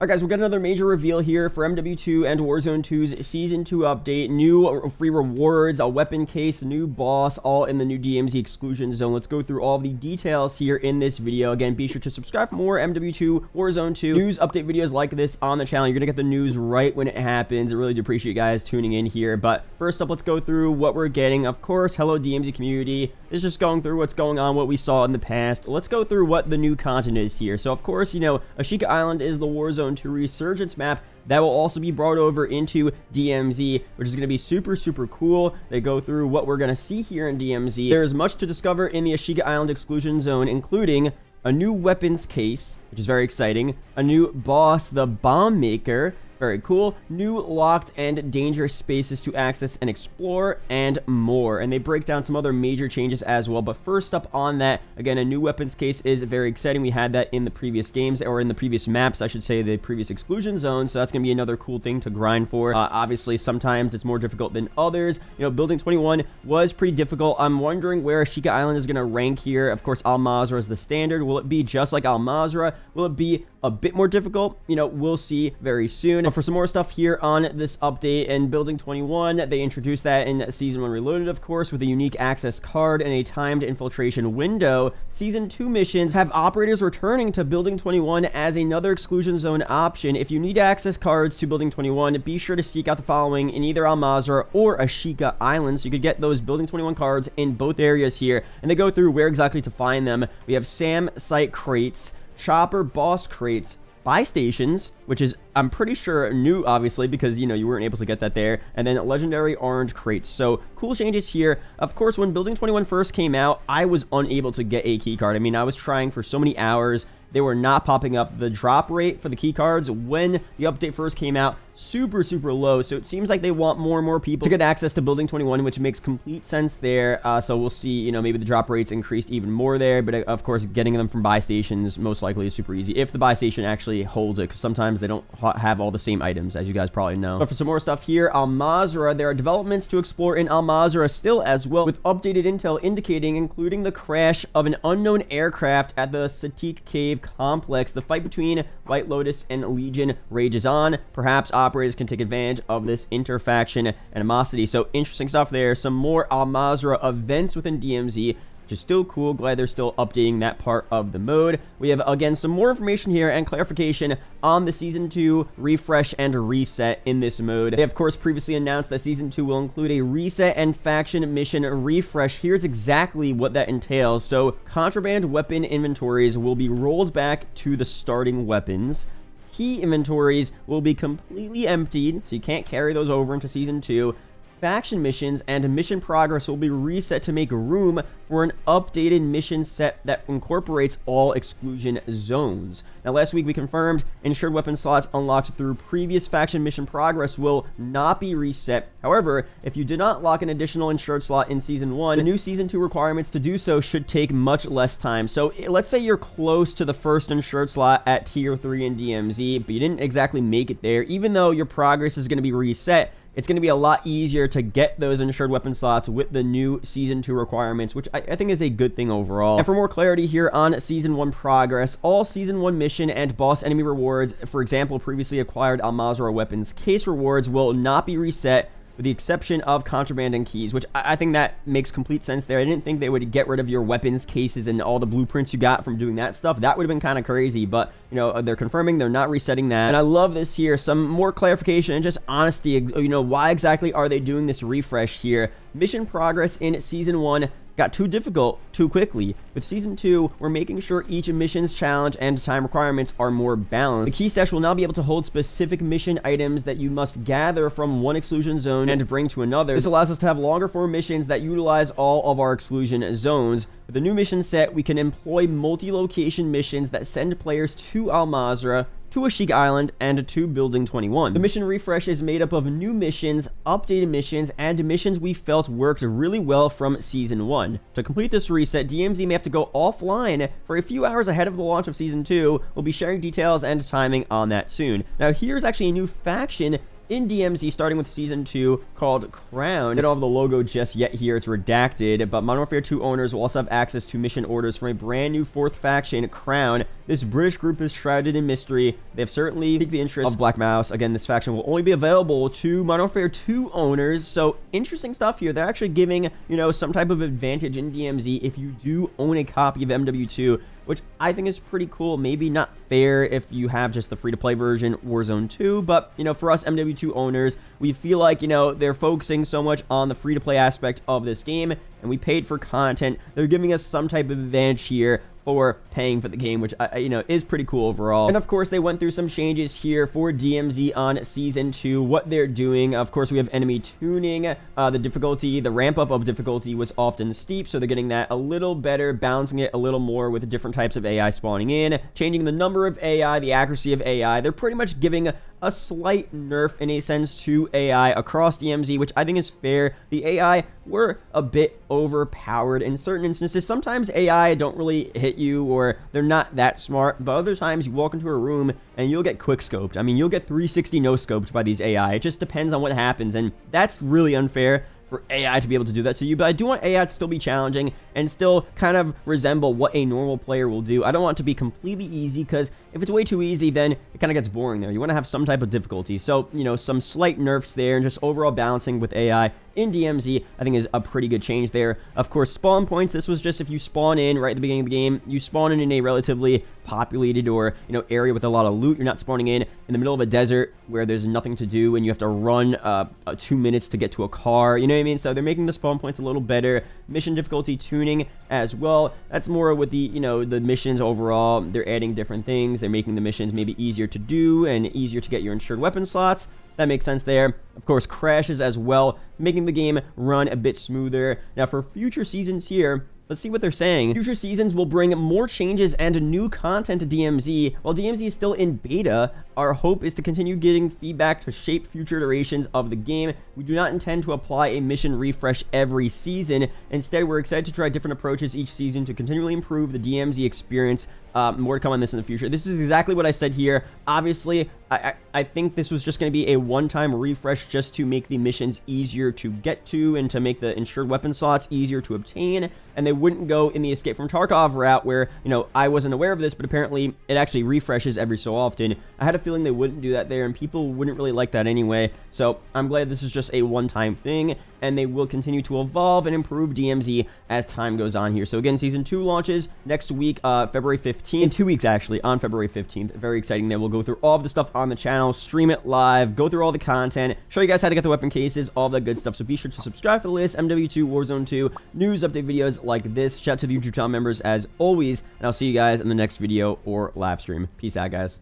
Alright guys, we got another major reveal here for MW2 and Warzone 2's Season 2 update. New free rewards, a weapon case, new boss, all in the new DMZ exclusion zone. Let's go through all the details here in this video. Again, be sure to subscribe for more MW2 Warzone 2 news update videos like this on the channel. You're going to get the news right when it happens. I really do appreciate you guys tuning in here. But first up, let's go through what we're getting. Of course, hello DMZ community. It's just going through what's going on, what we saw in the past. Let's go through what the new content is here. So of course, you know, Ashika Island is the Warzone 2 resurgence map that will also be brought over into DMZ, which is going to be super cool. They go through what we're going to see here in DMZ. There's much to discover in the Ashika Island exclusion zone, including a new weapons case, which is very exciting, a new boss, the bomb maker, very cool, new locked and dangerous spaces to access and explore, and more. And they break down some other major changes as well. But first up on that, again, a new weapons case is very exciting. We had that in the previous games, or in the previous maps, I should say, the previous exclusion zone. So that's going to be another cool thing to grind for. Obviously, sometimes it's more difficult than others. You know, building 21 was pretty difficult. I'm wondering where Ashika Island is going to rank here. Of course, Al Mazrah is the standard. Will it be just like Al Mazrah? Will it be a bit more difficult? You know, we'll see very soon. But for some more stuff here on this update and building 21, they introduced that in Season 1 Reloaded, of course, with a unique access card and a timed infiltration window. Season 2 missions have operators returning to building 21 as another exclusion zone option. If you need access cards to building 21, be sure to seek out the following in either Al Mazrah or Ashika Island, so you could get those building 21 cards in both areas here. And they go through where exactly to find them. We have SAM site crates, chopper boss crates, buy stations, which is, I'm pretty sure, new, obviously, because, you know, you weren't able to get that there, and then legendary orange crates. So cool changes here. Of course, when building 21 first came out, I was unable to get a key card. I mean, I was trying for so many hours. They were not popping up. The drop rate for the key cards when the update first came out, super low. So it seems like they want more and more people to get access to building 21, which makes complete sense there. So we'll see, you know, maybe the drop rates increased even more there. But of course, getting them from buy stations most likely is super easy if the buy station actually holds it, because sometimes they don't have all the same items, as you guys probably know. But for some more stuff here, Al Mazrah, there are developments to explore in Al Mazrah still as well, with updated intel indicating, including the crash of an unknown aircraft at the Satik Cave complex. The fight between White Lotus and Legion rages on. Perhaps operators can take advantage of this interfaction animosity. So interesting stuff there. Some more Al Mazrah events within DMZ, which is still cool. Glad they're still updating that part of the mode. We have, again, some more information here and clarification on the Season 2 refresh and reset in this mode. They, of course, previously announced that Season 2 will include a reset and faction mission refresh. Here's exactly what that entails. So, contraband weapon inventories will be rolled back to the starting weapons. Key inventories will be completely emptied, so you can't carry those over into Season 2. Faction missions and mission progress will be reset to make room for an updated mission set that incorporates all exclusion zones. Now, last week we confirmed insured weapon slots unlocked through previous faction mission progress will not be reset. However, if you did not lock an additional insured slot in Season 1, the new Season 2 requirements to do so should take much less time. So let's say you're close to the first insured slot at Tier 3 in DMZ, but you didn't exactly make it there. Even though your progress is going to be reset, it's going to be a lot easier to get those insured weapon slots with the new Season 2 requirements, which I think is a good thing overall. And for more clarity here on Season 1 progress, all Season 1 mission and boss enemy rewards, for example, previously acquired Al Mazrah weapons case rewards, will not be reset, with the exception of contraband and keys, which I think that makes complete sense there. I didn't think they would get rid of your weapons cases and all the blueprints you got from doing that stuff. That would have been kind of crazy, but, you know, they're confirming they're not resetting that. And I love this here. Some more clarification and just honesty. You know, why exactly are they doing this refresh here? Mission progress in Season 1 got too difficult too quickly. With Season 2, we're making sure each mission's challenge and time requirements are more balanced. The key stash will now be able to hold specific mission items that you must gather from one exclusion zone and bring to another. This allows us to have longer form missions that utilize all of our exclusion zones. With the new mission set, we can employ multi-location missions that send players to Al Mazrah, to Ashika Island, and to Building 21. The mission refresh is made up of new missions, updated missions, and missions we felt worked really well from Season 1. To complete this reset, DMZ may have to go offline for a few hours ahead of the launch of Season 2. We'll be sharing details and timing on that soon. Now, here's actually a new faction in DMZ, starting with Season 2, called Crown. I don't have the logo just yet here, it's redacted, but Modern Warfare 2 owners will also have access to mission orders from a brand new 4th faction, Crown. This British group is shrouded in mystery. They've certainly piqued the interest of Black Mouse. Again, this faction will only be available to Modern Warfare 2 owners, so interesting stuff here. They're actually giving, you know, some type of advantage in DMZ if you do own a copy of MW2, which I think is pretty cool. Maybe not fair if you have just the free-to-play version, Warzone 2, but, you know, for us MW2 owners, we feel like, you know, they're focusing so much on the free-to-play aspect of this game, and we paid for content. They're giving us some type of advantage here for paying for the game, which, you know, is pretty cool overall. And of course, they went through some changes here for DMZ on Season 2, what they're doing. Of course, we have enemy tuning. The difficulty, the ramp-up of difficulty was often steep, so they're getting that a little better, balancing it a little more with different types of AI spawning in, changing the number of AI, the accuracy of AI. They're pretty much giving a slight nerf in a sense to AI across DMZ, which I think is fair. The AI were a bit overpowered in certain instances. Sometimes AI don't really hit you, or they're not that smart, but other times you walk into a room and you'll get quick scoped. I mean, you'll get 360 no scoped by these AI. It just depends on what happens, and that's really unfair for AI to be able to do that to you. But I do want AI to still be challenging and still kind of resemble what a normal player will do. I don't want it to be completely easy, because if it's way too easy, then it kind of gets boring there. You want to have some type of difficulty. So, you know, some slight nerfs there, and just overall balancing with AI in DMZ, I think, is a pretty good change there. Of course, spawn points. This was just if you spawn in right at the beginning of the game, you spawn in a relatively populated or, you know, area with a lot of loot. You're not spawning in the middle of a desert where there's nothing to do and you have to run 2 minutes to get to a car. You know what I mean? So they're making the spawn points a little better. Mission difficulty tuning as well. That's more with the, you know, the missions overall. They're adding different things. They're making the missions maybe easier to do and easier to get your insured weapon slots. That makes sense there. Of course, crashes as well, making the game run a bit smoother. Now, for future seasons here, let's see what they're saying. Future seasons will bring more changes and new content to DMZ. While DMZ is still in beta, our hope is to continue getting feedback to shape future iterations of the game. We do not intend to apply a mission refresh every season. Instead, we're excited to try different approaches each season to continually improve the DMZ experience. More to come on this in the future. This is exactly what I said here. Obviously, I think this was just going to be a one-time refresh just to make the missions easier to get to and to make the insured weapon slots easier to obtain, and they wouldn't go in the Escape from Tarkov route where, you know, I wasn't aware of this, but apparently it actually refreshes every so often. I had a feeling they wouldn't do that there, and people wouldn't really like that anyway, so I'm glad this is just a one-time thing, and they will continue to evolve and improve DMZ as time goes on here. So again, Season 2 launches next week, February 15th. In 2 weeks, actually, on February 15th. Very exciting there. We'll go through all of the stuff on the channel, stream it live, go through all the content, show you guys how to get the weapon cases, all the good stuff. So be sure to subscribe for the list. MW2, Warzone 2, news, update videos like this. Shout out to the YouTube channel members as always, and I'll see you guys in the next video or live stream. Peace out, guys.